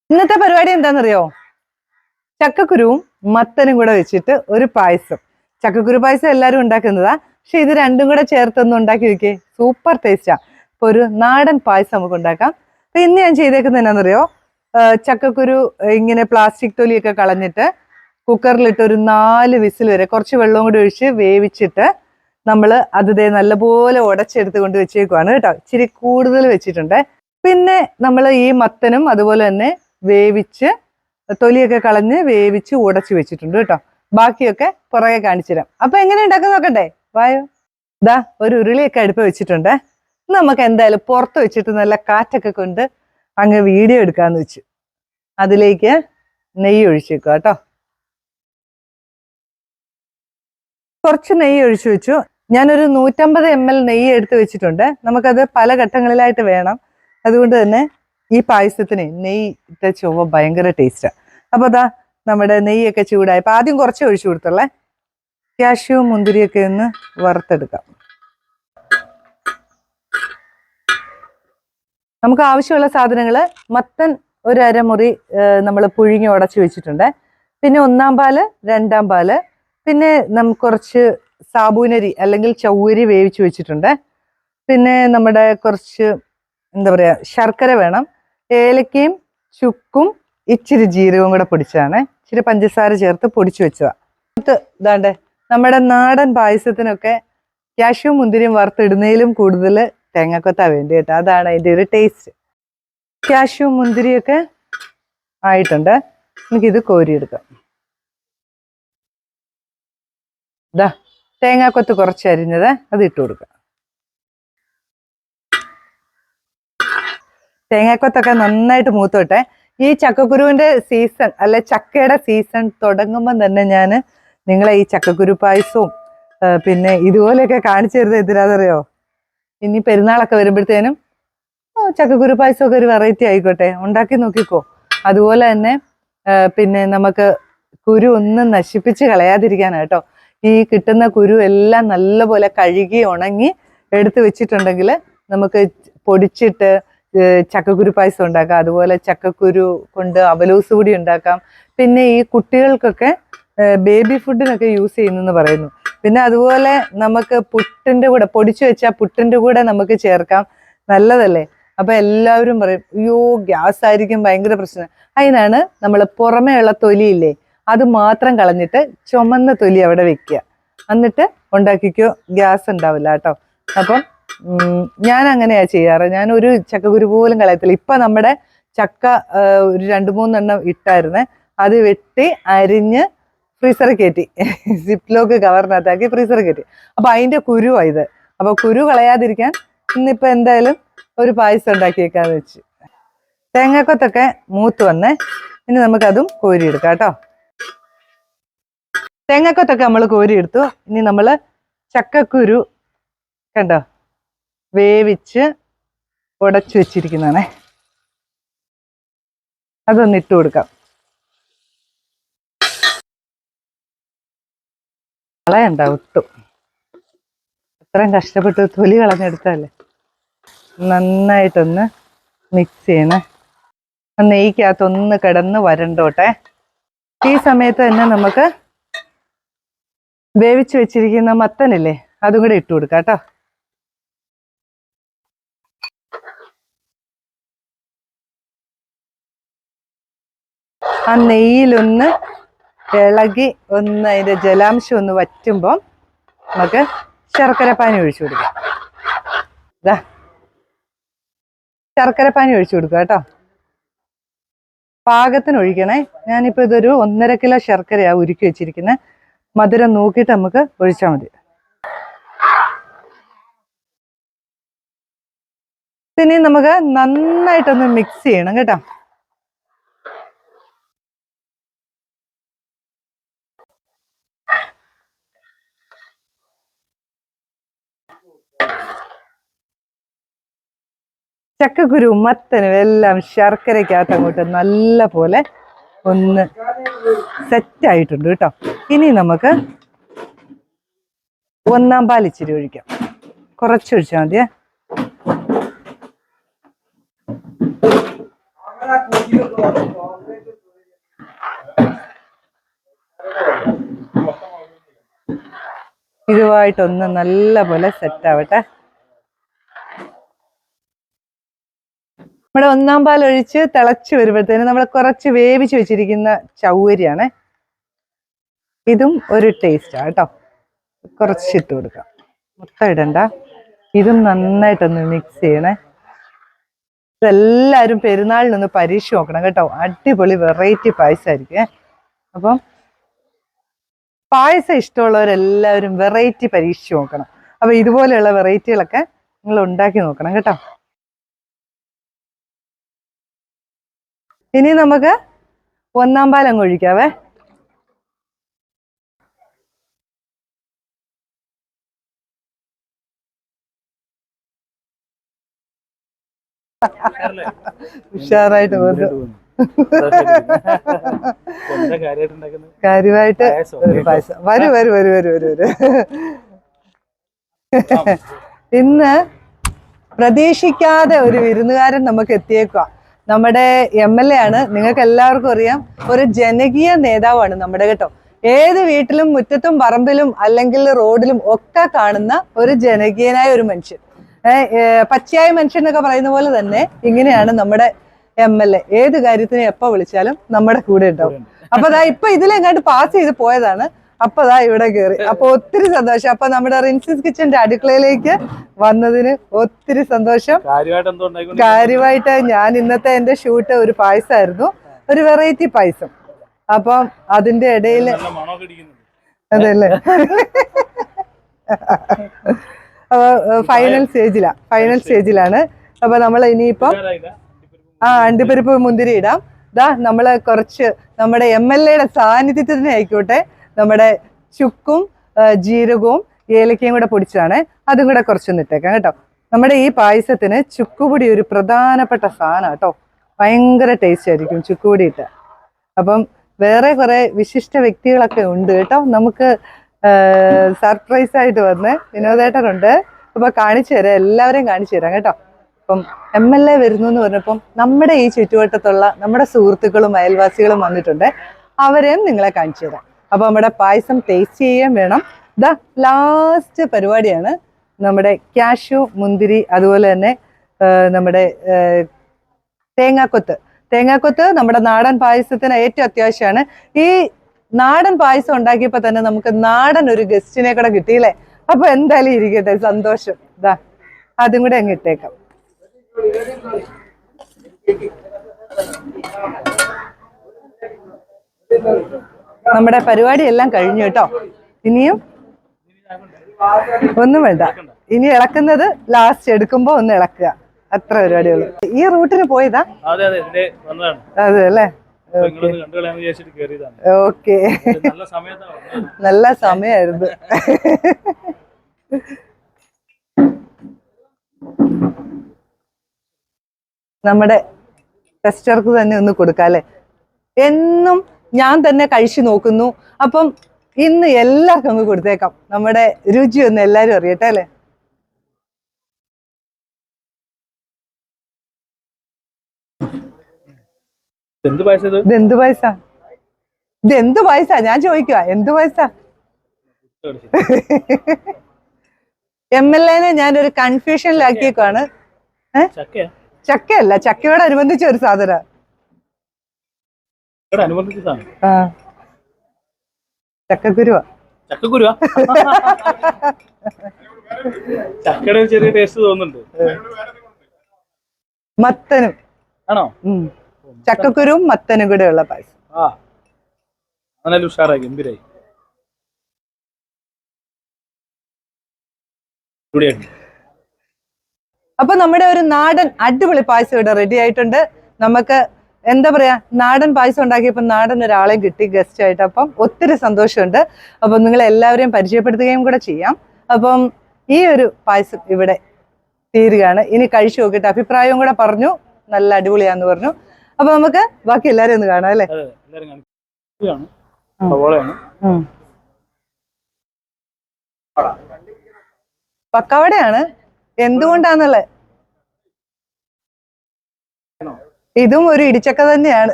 ഇന്നത്തെ പരിപാടി എന്താണെന്നറിയോ? ചക്കക്കുരുവും മത്തനും കൂടെ വെച്ചിട്ട് ഒരു പായസം. ചക്കക്കുരു പായസം എല്ലാവരും ഉണ്ടാക്കുന്നതാ, പക്ഷെ ഇത് രണ്ടും കൂടെ ചേർത്തൊന്ന് ഉണ്ടാക്കി വെക്കേ, സൂപ്പർ ടേസ്റ്റാ. അപ്പൊ ഒരു നാടൻ പായസം നമുക്ക് ഉണ്ടാക്കാം. അപ്പൊ ഇന്ന് ഞാൻ ചെയ്തേക്കുന്നത് എന്നാന്നറിയോ? ചക്കക്കുരു ഇങ്ങനെ പ്ലാസ്റ്റിക് തൊലിയൊക്കെ കളഞ്ഞിട്ട് കുക്കറിലിട്ട് ഒരു 4 വിസിൽ വരെ കുറച്ച് വെള്ളവും കൂടി ഒഴിച്ച് വേവിച്ചിട്ട് നമ്മൾ അത് നല്ലപോലെ ഉടച്ചെടുത്ത് കൊണ്ട് വെച്ചേക്കുവാണ് കേട്ടോ. ഇച്ചിരി കൂടുതൽ വെച്ചിട്ടുണ്ട്. പിന്നെ നമ്മൾ ഈ മത്തനും അതുപോലെ തന്നെ വേവിച്ച് തൊലിയൊക്കെ കളഞ്ഞ് വേവിച്ച് ഉടച്ചു വെച്ചിട്ടുണ്ട് കേട്ടോ. ബാക്കിയൊക്കെ പുറകെ കാണിച്ചു തരാം. അപ്പൊ എങ്ങനെ ഉണ്ടാക്കാൻ നോക്കണ്ടേ? വായോ. ഇതാ ഒരു ഉരുളിയൊക്കെ അടുപ്പ് വെച്ചിട്ടുണ്ട്. നമുക്ക് എന്തായാലും പുറത്ത് വെച്ചിട്ട് നല്ല കാറ്റൊക്കെ കൊണ്ട് അങ്ങ് വീഡിയോ എടുക്കാന്ന് വെച്ചു. അതിലേക്ക് നെയ്യ് ഒഴിച്ചേക്കുക കേട്ടോ. കുറച്ച് നെയ്യ് ഒഴിച്ചു വെച്ചു. ഞാനൊരു 150 ml നെയ്യ് എടുത്ത് വെച്ചിട്ടുണ്ട്. നമുക്കത് പല ഘട്ടങ്ങളിലായിട്ട് വേണം. അതുകൊണ്ട് തന്നെ ഈ പായസത്തിന് നെയ്യ് ഇട്ട ചൊവ്വ ഭയങ്കര ടേസ്റ്റാ. അപ്പൊ അതാ നമ്മുടെ നെയ്യൊക്കെ ചൂടായപ്പോൾ ആദ്യം കുറച്ച് ഒഴിച്ചു കൊടുത്തുള്ളേ. കാഷ്യൂ മുന്തിരിയൊക്കെ ഒന്ന് വറുത്തെടുക്കാം. നമുക്ക് ആവശ്യമുള്ള സാധനങ്ങൾ: മത്തൻ ഒരു അരമുറി നമ്മൾ പുഴുങ്ങി ഉടച്ചു വെച്ചിട്ടുണ്ട്. പിന്നെ 1-ാം പാല്, 2-ാം പാല്, പിന്നെ നമുക്ക് കുറച്ച് സാബൂനരി അല്ലെങ്കിൽ ചൗവരി വേവിച്ച് വെച്ചിട്ടുണ്ട്. പിന്നെ നമ്മുടെ കുറച്ച് എന്താ പറയാ ശർക്കര വേണം. ഏലക്കയും ചുക്കും ഇച്ചിരി ജീരകവും കൂടെ പൊടിച്ചതാണ്. ഇച്ചിരി പഞ്ചസാര ചേർത്ത് പൊടിച്ചു വെച്ചതാ. ഇതാണ്ട് നമ്മുടെ നാടൻ പായസത്തിനൊക്കെ കാഷ്യൂ മുന്തിരിയും വറുത്തിടുന്നതിലും കൂടുതൽ തേങ്ങാക്കൊത്താ വേണ്ടി കേട്ടോ. അതാണ് അതിൻ്റെ ഒരു ടേസ്റ്റ്. കാഷ്യൂ മുന്തിരിയൊക്കെ ആയിട്ടുണ്ട്. നമുക്കിത് കോരിയെടുക്കാം. ഇതാ തേങ്ങാക്കൊത്ത് കുറച്ച് അരിഞ്ഞത് അത് ഇട്ട് കൊടുക്കാം. തേങ്ങാക്കൊത്തൊക്കെ നന്നായിട്ട് മൂത്തോട്ടെ. ഈ ചക്കക്കുരുവിന്റെ സീസൺ അല്ലെ ചക്കയുടെ സീസൺ തുടങ്ങുമ്പോൾ തന്നെ ഞാൻ നിങ്ങളെ ഈ ചക്കക്കുരു പായസവും പിന്നെ ഇതുപോലെയൊക്കെ കാണിച്ചു തരുന്നത് എന്തിനാണെന്നറിയോ? ഇനി പെരുന്നാളൊക്കെ വരുമ്പോഴത്തേനും ചക്കക്കുരു പായസമൊക്കെ ഒരു വെറൈറ്റി ആയിക്കോട്ടെ, ഉണ്ടാക്കി നോക്കിക്കോ. അതുപോലെ തന്നെ പിന്നെ നമുക്ക് കുരു ഒന്നും നശിപ്പിച്ച് കളയാതിരിക്കാനാണ് കേട്ടോ. ഈ കിട്ടുന്ന കുരു എല്ലാം നല്ലപോലെ കഴുകി ഉണങ്ങി എടുത്ത് വെച്ചിട്ടുണ്ടെങ്കിൽ നമുക്ക് പൊടിച്ചിട്ട് ചക്കക്കുരു പായസം ഉണ്ടാക്കാം. അതുപോലെ ചക്കക്കുരു കൊണ്ട് അവലൂസ് കൂടി ഉണ്ടാക്കാം. പിന്നെ ഈ കുട്ടികൾക്കൊക്കെ ബേബി ഫുഡിനൊക്കെ യൂസ് ചെയ്യുന്നെന്ന് പറയുന്നു. പിന്നെ അതുപോലെ നമുക്ക് പുട്ടിൻ്റെ കൂടെ പൊടിച്ചു വെച്ചാൽ പുട്ടിൻ്റെ കൂടെ നമുക്ക് ചേർക്കാം. നല്ലതല്ലേ? അപ്പൊ എല്ലാവരും പറയും അയ്യോ ഗ്യാസ് ആയിരിക്കും, ഭയങ്കര പ്രശ്നം. അതിനാണ് നമ്മൾ പുറമേ ഉള്ള തൊലിയില്ലേ അത് മാത്രം കളഞ്ഞിട്ട് ചുമന്ന തൊലി അവിടെ വെക്കുക. എന്നിട്ട് ഉണ്ടാക്കിക്കോ, ഗ്യാസ് ഉണ്ടാവില്ല കേട്ടോ. അപ്പം ഞാൻ അങ്ങനെയാ ചെയ്യാറ്. ഞാൻ ഒരു ചക്കക്കുരു പോലും കളയത്തില്ല. ഇപ്പൊ നമ്മുടെ ചക്ക ഒരു 2-3 എണ്ണം ഇട്ടായിരുന്നേ. അത് വെട്ടി അരിഞ്ഞ് ഫ്രീസറിൽ കയറ്റി, സിപ്ലോക്ക് കവറിനകത്താക്കി ഫ്രീസറിൽ കയറ്റി. അപ്പൊ അതിന്റെ കുരുവാ ഇത്. അപ്പൊ കുരു കളയാതിരിക്കാൻ ഇന്നിപ്പോ എന്തായാലും ഒരു പായസം ഉണ്ടാക്കിയേക്കാന്ന് വെച്ച്. തേങ്ങാക്കൊത്തൊക്കെ മൂത്ത് വന്നേ. ഇനി നമുക്കതും കോരിയെടുക്കാം കേട്ടോ. തേങ്ങാക്കൊത്തൊക്കെ നമ്മൾ കോരിയെടുത്തു. ഇനി നമ്മൾ ചക്കക്കുരു കണ്ടോ വേവിച്ച് ഉടച്ചു വെച്ചിരിക്കുന്നതാണേ, അതൊന്ന് ഇട്ട് കൊടുക്കാം. കളയണ്ട ഒട്ടും. അത്രയും കഷ്ടപ്പെട്ട് തൊലി കളഞ്ഞെടുത്തല്ലേ. നന്നായിട്ടൊന്ന് മിക്സ് ചെയ്യണേ. നെയ്ക്കകത്തൊന്ന് കിടന്ന് വരണ്ടോട്ടെ. ഈ സമയത്ത് തന്നെ നമുക്ക് വേവിച്ച് വെച്ചിരിക്കുന്ന മത്തനില്ലേ അതും കൂടെ ഇട്ട് കൊടുക്കാം കേട്ടോ. ആ നെയ്യിലൊന്ന് ഇളകി ഒന്ന് അതിൻ്റെ ജലാംശം ഒന്ന് വറ്റുമ്പോൾ നമുക്ക് ശർക്കരപ്പാനി ഒഴിച്ചു കൊടുക്കാം. ഇതാ ശർക്കരപ്പാനി ഒഴിച്ചു കൊടുക്കുക കേട്ടോ. പാകത്തിന് ഒഴിക്കണേ. ഞാനിപ്പോൾ ഇതൊരു 1.5 കിലോ ശർക്കരയാണ് ഉരുക്കി വെച്ചിരിക്കുന്നത്. മധുരം നോക്കിയിട്ട് നമുക്ക് ഒഴിച്ചാൽ മതി. പിന്നെ നമുക്ക് നന്നായിട്ടൊന്ന് മിക്സ് ചെയ്യണം കേട്ടോ. ചക്കക്കുരു മത്തനും എല്ലാം ശർക്കരയ്ക്കകത്ത് അങ്ങോട്ട് നല്ല പോലെ ഒന്ന് സെറ്റായിട്ടുണ്ട് കേട്ടോ. ഇനി നമുക്ക് 1-ാം പാൽ ഇച്ചിരി ഒഴിക്കാം. കുറച്ചൊഴിച്ചാൽ മതിയേ. ഇതുമായിട്ടൊന്ന് നല്ല പോലെ സെറ്റ് ആവട്ടെ. നമ്മുടെ ഒന്നാം പാൽ ഒഴിച്ച് തിളച്ച് വരുമ്പോഴത്തേന് നമ്മൾ കുറച്ച് വേവിച്ച് വെച്ചിരിക്കുന്ന ചൗവരിയാണ്. ഇതും ഒരു ടേസ്റ്റാ കേട്ടോ. കുറച്ച് ഇട്ട് കൊടുക്കാം, മൊത്തം ഇടണ്ട. ഇതും നന്നായിട്ടൊന്ന് മിക്സ് ചെയ്യണേ. ഇതെല്ലാവരും പെരുന്നാളിനൊന്ന് പരീക്ഷ നോക്കണം കേട്ടോ. അടിപൊളി വെറൈറ്റി പായസമായിരിക്കും. അപ്പം പായസം ഇഷ്ടമുള്ളവരെല്ലാവരും വെറൈറ്റി പരീക്ഷിച്ച് നോക്കണം. അപ്പൊ ഇതുപോലെയുള്ള വെറൈറ്റികളൊക്കെ നിങ്ങൾ ഉണ്ടാക്കി നോക്കണം കേട്ടോ. ഇനി നമുക്ക് ഒന്നാം പാൽ അങ്ങ് ഒഴിക്കാവേ. ഉഷാറായിട്ട് പോകുന്നു. കാര്യമായിട്ട് ഒരു പായസം. വരൂ വരൂ വരൂ വരൂ വരൂ വരൂ. ഇന്ന് പ്രതീക്ഷിക്കാതെ ഒരു വിരുന്നുകാരൻ നമുക്ക് എത്തിയേക്കുക. നമ്മുടെ MLA ആണ്. നിങ്ങൾക്ക് എല്ലാവർക്കും അറിയാം, ഒരു ജനകീയ നേതാവാണ് നമ്മുടെ കേട്ടോ. ഏത് വീട്ടിലും മുറ്റത്തും പറമ്പിലും അല്ലെങ്കിൽ റോഡിലും ഒക്കെ കാണുന്ന ഒരു ജനകീയനായ ഒരു മനുഷ്യൻ. പച്ചയായ മനുഷ്യൻ എന്നൊക്കെ പറയുന്ന പോലെ തന്നെ ഇങ്ങനെയാണ് നമ്മുടെ MLA. ഏത് കാര്യത്തിനും എപ്പോ വിളിച്ചാലും നമ്മുടെ കൂടെ ഉണ്ടാവും. അപ്പൊ അതാ ഇപ്പൊ ഇതിലെങ്ങാണ്ട് പാസ് ചെയ്ത് പോയതാണ്. അപ്പൊ അതാ ഇവിടെ കയറി. അപ്പൊ ഒത്തിരി സന്തോഷം. അപ്പൊ നമ്മുടെ റിൻസിസ് കിച്ചന്റെ അടുക്കളയിലേക്ക് വന്നതിന് ഒത്തിരി സന്തോഷം. കാര്യമായിട്ട് ഞാൻ ഇന്നത്തെ എന്റെ ഷൂട്ട് ഒരു പായസമായിരുന്നു, ഒരു വെറൈറ്റി പായസം. അപ്പം അതിന്റെ ഇടയിൽ അതെല്ലേ ഫൈനൽ സ്റ്റേജിലാണ്. അപ്പൊ നമ്മൾ ഇനിയിപ്പം അണ്ടിപ്പരിപ്പ് മുന്തിരി ഇടാം. നമ്മള് കുറച്ച് നമ്മുടെ MLA സാന്നിധ്യത്തിന് ആയിക്കോട്ടെ നമ്മുടെ ചുക്കും ജീരകവും ഏലക്കയും കൂടെ പൊടിച്ചതാണ്. അതും കൂടെ കുറച്ചൊന്ന് ഇട്ടേക്കാം കേട്ടോ. നമ്മുടെ ഈ പായസത്തിന് ചുക്കുപൊടി ഒരു പ്രധാനപ്പെട്ട സാധനം കേട്ടോ. ഭയങ്കര ടേസ്റ്റ് ആയിരിക്കും ചുക്കുപൊടി ഇട്ട. അപ്പം വേറെ കുറെ വിശിഷ്ട വ്യക്തികളൊക്കെ ഉണ്ട് കേട്ടോ. നമുക്ക് സർപ്രൈസ് ആയിട്ട് വന്ന് വിനോദേട്ടനുണ്ട്. അപ്പൊ കാണിച്ചു തരാം, എല്ലാവരെയും കാണിച്ചു തരാം കേട്ടോ. അപ്പം MLA വരുന്നു എന്ന് പറഞ്ഞപ്പം നമ്മുടെ ഈ ചുറ്റുവട്ടത്തുള്ള നമ്മുടെ സുഹൃത്തുക്കളും അയൽവാസികളും വന്നിട്ടുണ്ട്. അവരെയും നിങ്ങളെ കാണിച്ചു തരാം. അപ്പൊ നമ്മുടെ പായസം ടേസ്റ്റ് ചെയ്യാൻ വേണം. ലാസ്റ്റ് പരിപാടിയാണ് നമ്മുടെ കാഷ്യൂ, മുന്തിരി, അതുപോലെ തന്നെ നമ്മുടെ തേങ്ങാക്കൊത്ത് നമ്മുടെ നാടൻ പായസത്തിന് ഏറ്റവും അത്യാവശ്യമാണ്. ഈ നാടൻ പായസം ഉണ്ടാക്കിയപ്പോ തന്നെ നമുക്ക് നാടൻ ഒരു ഗസ്റ്റിനെ കൂടെ കിട്ടിയില്ലേ. അപ്പൊ എന്തായാലും ഇരിക്കട്ടെ, സന്തോഷം. അതും കൂടെ അങ്ങ് ഇട്ടേക്കാം. നമ്മുടെ പരിപാടി എല്ലാം കഴിഞ്ഞു കേട്ടോ. ഇനിയും ഒന്നും വേണ്ട. ഇനി ഇളക്കുന്നത് ലാസ്റ്റ് എടുക്കുമ്പോ ഒന്ന് ഇളക്കുക, അത്ര പരിപാടിയുള്ളൂ. ഈ റൂട്ടിന് പോയതാ? അതെ അല്ലേ. ഓക്കെ, നല്ല സമയായിരുന്നു. നമ്മുടെ ടെസ്റ്റർക്ക് തന്നെ ഒന്ന് കൊടുക്കാം അല്ലെ. എന്നും ഞാൻ തന്നെ കഴിച്ചു നോക്കുന്നു. അപ്പം ഇന്ന് എല്ലാവർക്കും അങ്ങ് കൊടുത്തേക്കാം. നമ്മുടെ രുചി ഒന്ന് എല്ലാരും അറിയട്ടെ അല്ലെ. ഇതെന്ത് പായസ ഞാൻ ചോദിക്കുക, എന്ത് പായസ? MLA-നെ ഞാനൊരു കൺഫ്യൂഷനിലാക്കിയേക്കാണ്. ചക്കയല്ല, ചക്കയോടനുബന്ധിച്ച ഒരു സാധനം. ചക്കക്കുരുവാ. ചക്കയുടെ ചെറിയ ടേസ്റ്റ് തോന്നുന്നുണ്ട്. മത്തനും ആണോ? ചക്കക്കുരുവും മത്തനും കൂടെ ഉള്ള പായസം. ഉഷാറായി, ഗംഭീരായി. അപ്പൊ നമ്മുടെ ഒരു നാടൻ അടിപൊളി പായസം ഇവിടെ റെഡി ആയിട്ടുണ്ട്. നമുക്ക് എന്താ പറയാ, നാടൻ പായസം ഉണ്ടാക്കിയപ്പോൾ നാടൻ ഒരാളെയും കിട്ടി ഗസ്റ്റ് ആയിട്ട്. അപ്പം ഒത്തിരി സന്തോഷമുണ്ട്. അപ്പം നിങ്ങൾ എല്ലാവരെയും പരിചയപ്പെടുത്തുകയും കൂടെ ചെയ്യാം. അപ്പം ഈ ഒരു പായസം ഇവിടെ തീരുകയാണ്. ഇനി കഴിച്ചു നോക്കിയിട്ട് അഭിപ്രായവും കൂടെ പറഞ്ഞു, നല്ല അടിപൊളിയാന്ന് പറഞ്ഞു. അപ്പൊ നമുക്ക് ബാക്കി എല്ലാരെയും ഒന്ന് കാണാം അല്ലേ. പക്കവടയാണ്. എന്തുകൊണ്ടാന്നുള്ളത് ഇതും ഒരു ഇടിച്ചക്ക തന്നെയാണ്.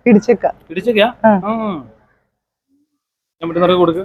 ഇടിച്ചക്ക ഞാൻ പറ്റുന്നവർക്ക് കൊടുക്ക്.